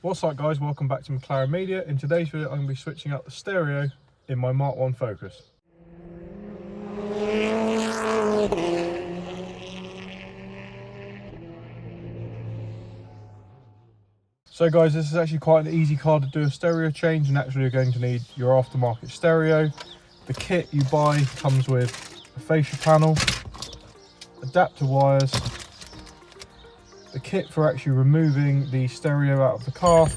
What's up guys, welcome back to McLaren Media. In today's video I'm going to be switching out the stereo in my Mk1 Focus. So guys, this is actually quite an easy car to do a stereo change. Naturally you're going to need your aftermarket stereo. The kit you buy comes with a fascia panel, adapter wires, the kit for actually removing the stereo out of the car,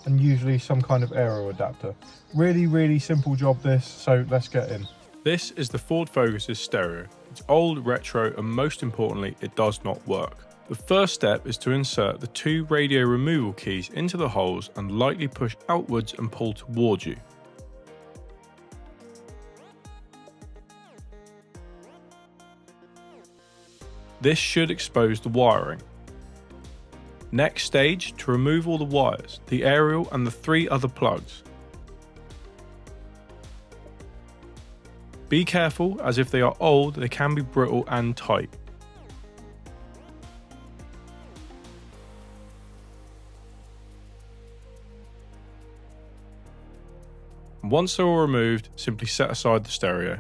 and usually some kind of aero adapter. Really simple job this, so let's get in. This is the Ford Focus's stereo. It's old, retro, and most importantly, it does not work. The first step is to insert the two radio removal keys into the holes and lightly push outwards and pull towards you. This should expose the wiring. Next stage, to remove all the wires, the aerial and the three other plugs. Be careful, as if they are old, they can be brittle and tight. Once they're all removed, simply set aside the stereo.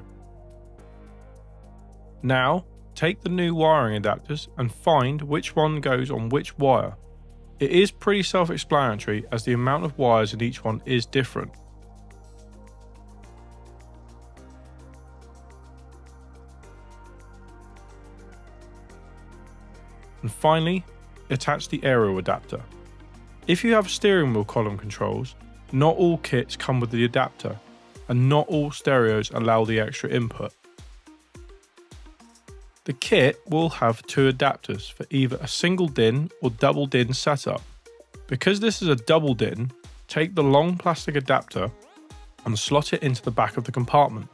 Now, take the new wiring adapters and find which one goes on which wire. It is pretty self-explanatory as the amount of wires in each one is different. And finally, attach the aerial adapter. If you have steering wheel column controls, not all kits come with the adapter, and not all stereos allow the extra input. The kit will have two adapters for either a single DIN or double DIN setup. Because this is a double DIN, take the long plastic adapter and slot it into the back of the compartment.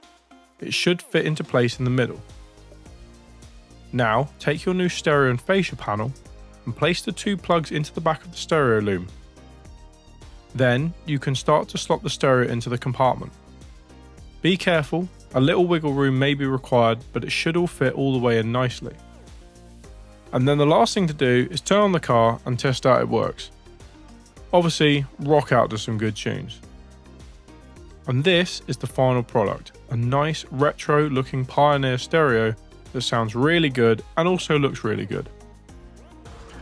It should fit into place in the middle. Now, take your new stereo and fascia panel and place the two plugs into the back of the stereo loom. Then, you can start to slot the stereo into the compartment. Be careful, a little wiggle room may be required, but it should all fit all the way in nicely. And then the last thing to do is turn on the car and test out it works. Obviously, rock out to some good tunes. And this is the final product, a nice retro looking Pioneer stereo that sounds really good and also looks really good.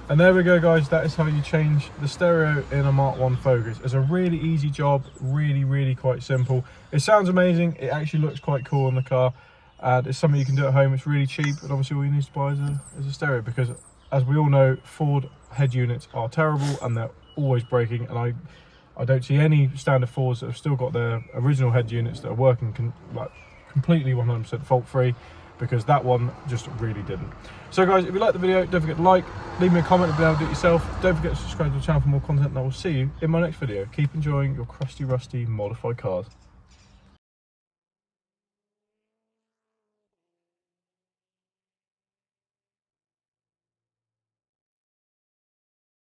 And there we go guys, that is how you change the stereo in a Mk1 Focus. It's a really easy job, really quite simple. It sounds amazing, it actually looks quite cool in the car, and it's something you can do at home. It's really cheap, and obviously all you need to buy is a stereo, because as we all know, Ford head units are terrible and they're always breaking, and I don't see any standard Fords that have still got their original head units that are working completely 100% fault free, because that one just really didn't. So guys, if you like the video, don't forget to like, leave me a comment if you haven't done it yourself. Don't forget to subscribe to the channel for more content, and I will see you in my next video. Keep enjoying your crusty, rusty, modified cars.